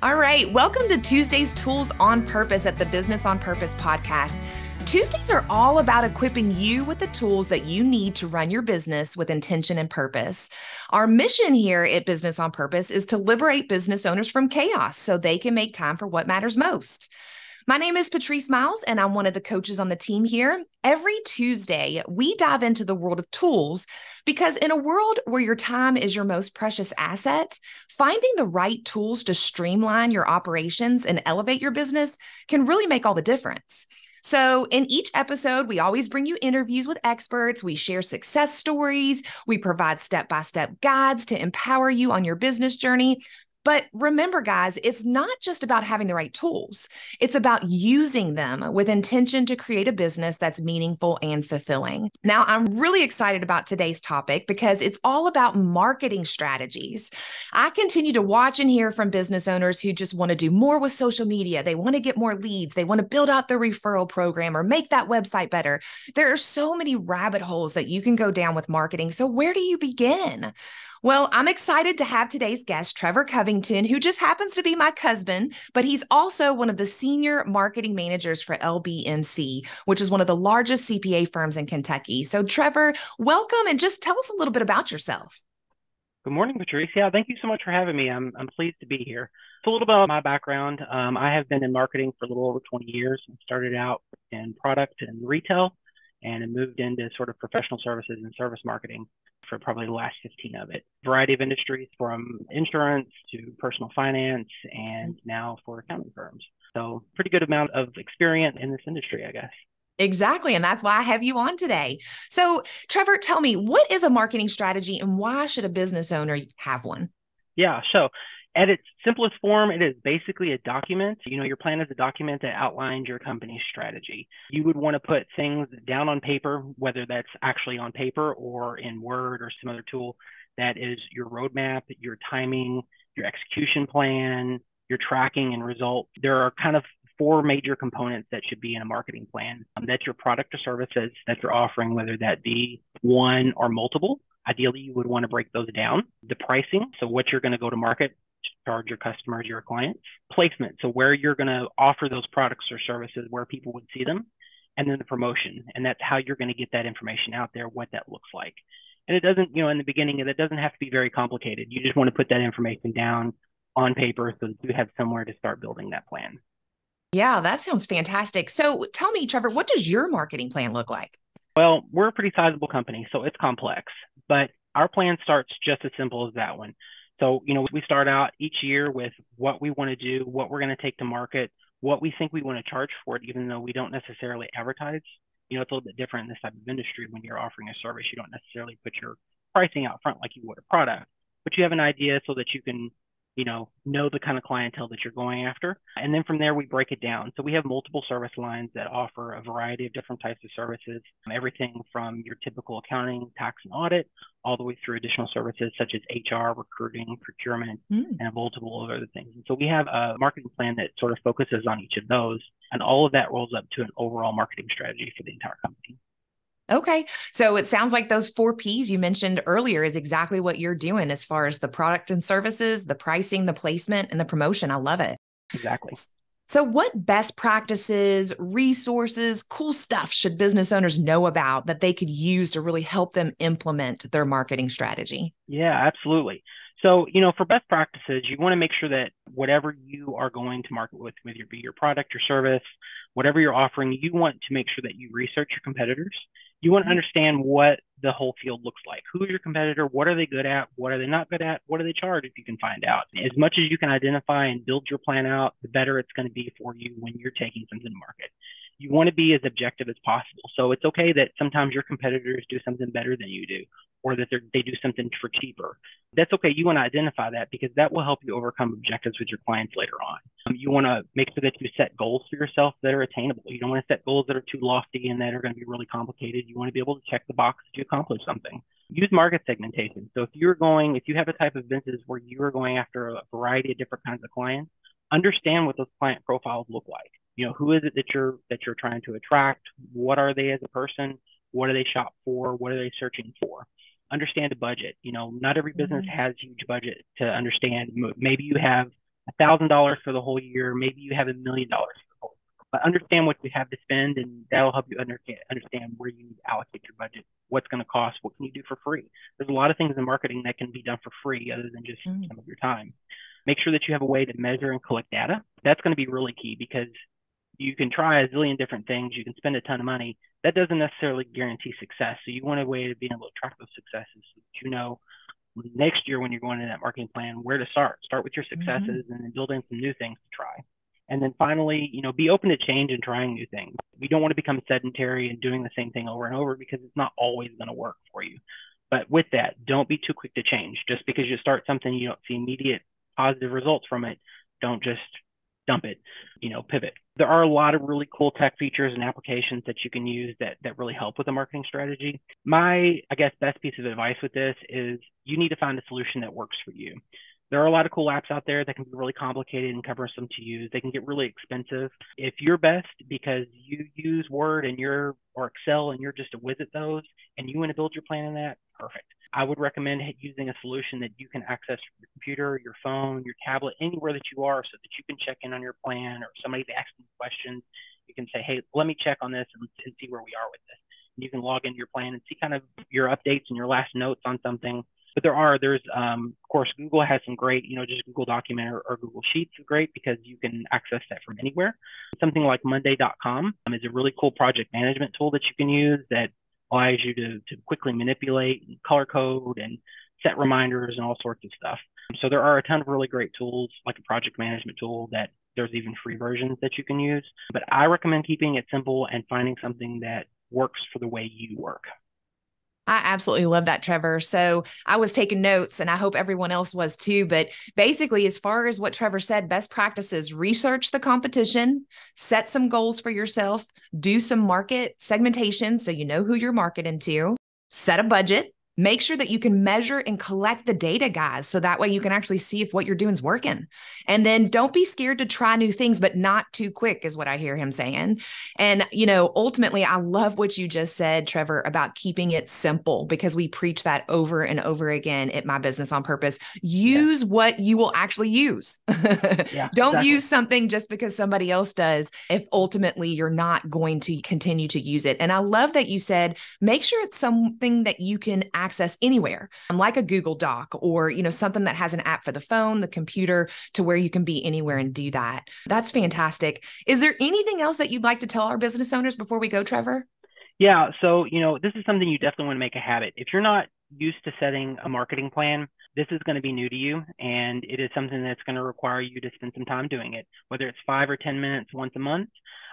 All right, welcome to Tuesday's Tools on Purpose at the Business on Purpose podcast. Tuesdays are all about equipping you with the tools that you need to run your business with intention and purpose. Our mission here at Business on Purpose is to liberate business owners from chaos so they can make time for what matters most. My name is Patrice Miles, and I'm one of the coaches on the team here. Every Tuesday, we dive into the world of tools because in a world where your time is your most precious asset, finding the right tools to streamline your operations and elevate your business can really make all the difference. So in each episode, we always bring you interviews with experts. We share success stories. We provide step-by-step guides to empower you on your business journey. But remember, guys, it's not just about having the right tools. It's about using them with intention to create a business that's meaningful and fulfilling. Now, I'm really excited about today's topic because it's all about marketing strategies. I continue to watch and hear from business owners who just want to do more with social media. They want to get more leads. They want to build out their referral program or make that website better. There are so many rabbit holes that you can go down with marketing. So where do you begin? Well, I'm excited to have today's guest, Trevor Covington, who just happens to be my husband, but he's also one of the senior marketing managers for LBMC, which is one of the largest CPA firms in Kentucky. So Trevor, welcome, and just tell us a little bit about yourself. Good morning, Patrice. Yeah, thank you so much for having me. I'm pleased to be here. So a little bit about my background. I have been in marketing for a little over 20 years. I started out in product and retail and then moved into sort of professional services and service marketing for probably the last 15 of it. Variety of industries from insurance to personal finance and now for accounting firms. So pretty good amount of experience in this industry, I guess. Exactly. And that's why I have you on today. So Trevor, tell me, what is a marketing strategy and why should a business owner have one? Yeah, so at its simplest form, it is basically a document. Your plan is a document that outlines your company's strategy. You would want to put things down on paper, whether that's actually on paper or in Word or some other tool. That is your roadmap, your timing, your execution plan, your tracking and results. There are kind of four major components that should be in a marketing plan. That's your product or services that you're offering, whether that be one or multiple. Ideally, you would want to break those down. The pricing, so what you're going to go to market, charge your customers, your clients. Placement, so where you're going to offer those products or services, where people would see them. And then the promotion, and that's how you're going to get that information out there, what that looks like. And it doesn't, in the beginning, it doesn't have to be very complicated. You just want to put that information down on paper so that you have somewhere to start building that plan. Yeah, that sounds fantastic. So tell me, Trevor, what does your marketing plan look like? Well, we're a pretty sizable company, so it's complex, but our plan starts just as simple as that one. So, we start out each year with what we want to do, what we're going to take to market, what we think we want to charge for it, even though we don't necessarily advertise. It's a little bit different in this type of industry. When you're offering a service, you don't necessarily put your pricing out front like you would a product, but you have an idea so that you can know the kind of clientele that you're going after. And then from there, we break it down. So we have multiple service lines that offer a variety of different types of services, everything from your typical accounting, tax, and audit, all the way through additional services such as HR, recruiting, procurement, and a multiple of other things. And so we have a marketing plan that sort of focuses on each of those, and all of that rolls up to an overall marketing strategy for the entire company. Okay. So it sounds like those 4 Ps you mentioned earlier is exactly what you're doing as far as the product and services, the pricing, the placement, and the promotion. I love it. Exactly. So what best practices, resources, cool stuff should business owners know about that they could use to really help them implement their marketing strategy? Yeah, absolutely. So, for best practices, you want to make sure that whatever you are going to market with, whether it be your product, your service, whatever you're offering, you want to make sure that you research your competitors. You want to understand what the whole field looks like. Who is your competitor? What are they good at? What are they not good at? What do they charge if you can find out? As much as you can identify and build your plan out, the better it's going to be for you when you're taking something to market. You want to be as objective as possible. So it's okay that sometimes your competitors do something better than you do, or that they do something for cheaper. That's okay. You want to identify that because that will help you overcome objectives with your clients later on. You want to make sure that you set goals for yourself that are attainable. You don't want to set goals that are too lofty and that are going to be really complicated. You want to be able to check the box that you accomplished something. Use market segmentation. So if you have a type of business where you are going after a variety of different kinds of clients, understand what those client profiles look like. Who is it that you're trying to attract? What are they as a person? What do they shop for? What are they searching for? Understand the budget. Not every business has huge budget to understand. Maybe you have $1,000 for the whole year. Maybe you have $1 million for the whole year. But understand what you have to spend, and that'll help you understand where you need to allocate your budget, what's going to cost, what can you do for free. There's a lot of things in marketing that can be done for free other than just some of your time. Make sure that you have a way to measure and collect data. That's going to be really key, because you can try a zillion different things. You can spend a ton of money. That doesn't necessarily guarantee success. So you want a way to be able to track those successes so that you know next year when you're going into that marketing plan where to start. Start with your successes and then build in some new things to try. And then finally, be open to change and trying new things. We don't want to become sedentary and doing the same thing over and over, because it's not always going to work for you. But with that, don't be too quick to change. Just because you start something, you don't see immediate positive results from it, don't just dump it, pivot. There are a lot of really cool tech features and applications that you can use that really help with a marketing strategy. My, best piece of advice with this is you need to find a solution that works for you. There are a lot of cool apps out there that can be really complicated and cumbersome to use. They can get really expensive. If you're best because you use Word or Excel and you're just a whiz at those and you want to build your plan in that, perfect. I would recommend using a solution that you can access from your computer, your phone, your tablet, anywhere that you are, so that you can check in on your plan, or somebody's asking questions. You can say, hey, let me check on this and see where we are with this. And you can log into your plan and see kind of your updates and your last notes on something. But there's, of course, Google has some great, just Google Document or Google Sheets is great, because you can access that from anywhere. Something like Monday.com is a really cool project management tool that you can use that allows you to quickly manipulate and color code and set reminders and all sorts of stuff. So there are a ton of really great tools, like a project management tool that there's even free versions that you can use. But I recommend keeping it simple and finding something that works for the way you work. I absolutely love that, Trevor. So I was taking notes, and I hope everyone else was too. But basically, as far as what Trevor said, best practices: research the competition, set some goals for yourself, do some market segmentation so you know who you're marketing to, set a budget, make sure that you can measure and collect the data, guys, so that way you can actually see if what you're doing is working. And then don't be scared to try new things, but not too quick, is what I hear him saying. And, ultimately, I love what you just said, Trevor, about keeping it simple, because we preach that over and over again at My Business on Purpose. Use what you will actually use. Don't use something just because somebody else does, if ultimately you're not going to continue to use it. And I love that you said, make sure it's something that you can access anywhere, like a Google Doc, or, something that has an app for the phone, the computer, to where you can be anywhere and do that. That's fantastic. Is there anything else that you'd like to tell our business owners before we go, Trevor? Yeah. So, this is something you definitely want to make a habit. If you're not used to setting a marketing plan, this is going to be new to you, and it is something that's going to require you to spend some time doing it, whether it's 5 or 10 minutes once a month.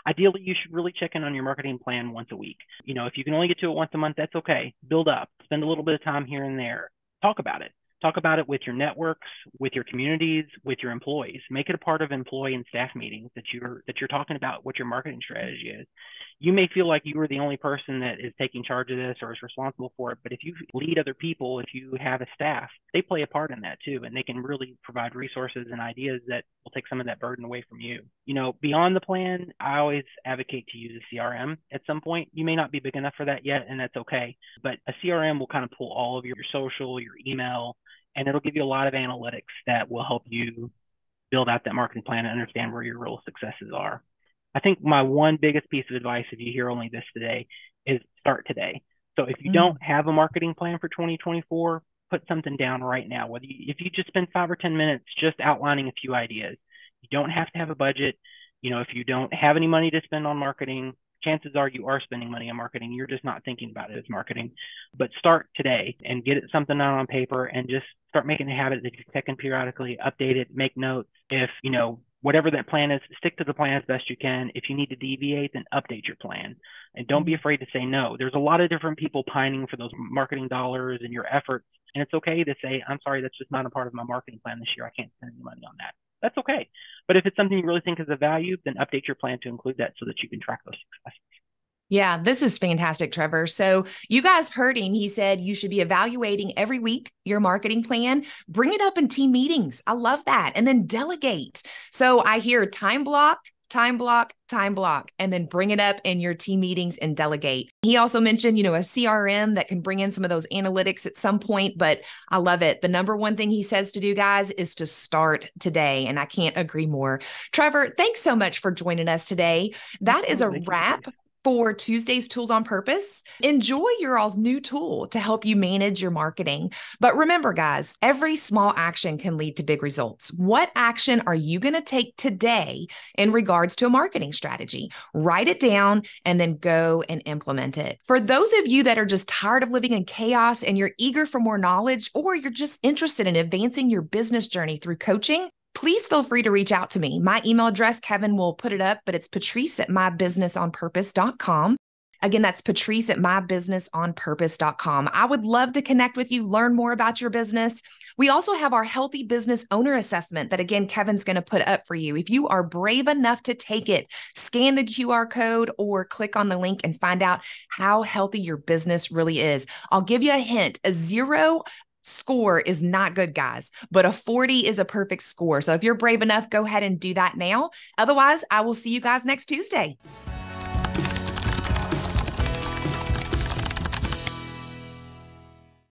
Ideally, you should really check in on your marketing plan once a week. If you can only get to it once a month, that's okay. Build up, spend a little bit of time here and there. Talk about it. Talk about it with your networks, with your communities, with your employees. Make it a part of employee and staff meetings that you're talking about what your marketing strategy is. You may feel like you are the only person that is taking charge of this or is responsible for it, but if you lead other people, if you have a staff, they play a part in that too, and they can really provide resources and ideas that will take some of that burden away from you. Beyond the plan, I always advocate to use a CRM at some point. You may not be big enough for that yet, and that's okay, but a CRM will kind of pull all of your social, your email, and it'll give you a lot of analytics that will help you build out that marketing plan and understand where your real successes are. I think my one biggest piece of advice, if you hear only this today, is start today. So if you don't have a marketing plan for 2024, put something down right now. If you just spend 5 or 10 minutes just outlining a few ideas, you don't have to have a budget. If you don't have any money to spend on marketing, chances are you are spending money on marketing. You're just not thinking about it as marketing. But start today and get something out on paper, and just start making a habit that you check in periodically, update it, make notes. If, whatever that plan is, stick to the plan as best you can. If you need to deviate, then update your plan. And don't be afraid to say no. There's a lot of different people pining for those marketing dollars and your efforts. And it's okay to say, I'm sorry, that's just not a part of my marketing plan this year. I can't spend any money on that. That's okay. But if it's something you really think is of value, then update your plan to include that so that you can track those successes. Yeah, this is fantastic, Trevor. So you guys heard him. He said you should be evaluating every week your marketing plan. Bring it up in team meetings. I love that. And then delegate. So I hear time block, time block, and then bring it up in your team meetings and delegate. He also mentioned, a CRM that can bring in some of those analytics at some point, but I love it. The number one thing he says to do, guys, is to start today. And I can't agree more. Trevor, thanks so much for joining us today. That is a wrap for Tuesday's Tools on Purpose. Enjoy your all's new tool to help you manage your marketing. But remember, guys, every small action can lead to big results. What action are you going to take today in regards to a marketing strategy? Write it down and then go and implement it. For those of you that are just tired of living in chaos and you're eager for more knowledge, or you're just interested in advancing your business journey through coaching, please feel free to reach out to me. My email address, Kevin will put it up, but it's patrice@mybusinessonpurpose.com. Again, that's patrice@mybusinessonpurpose.com. I would love to connect with you, learn more about your business. We also have our Healthy Business Owner Assessment that, again, Kevin's going to put up for you. If you are brave enough to take it, scan the QR code or click on the link and find out how healthy your business really is. I'll give you a hint. A 0 score is not good, guys, but a 40 is a perfect score. So if you're brave enough, go ahead and do that now. Otherwise, I will see you guys next Tuesday.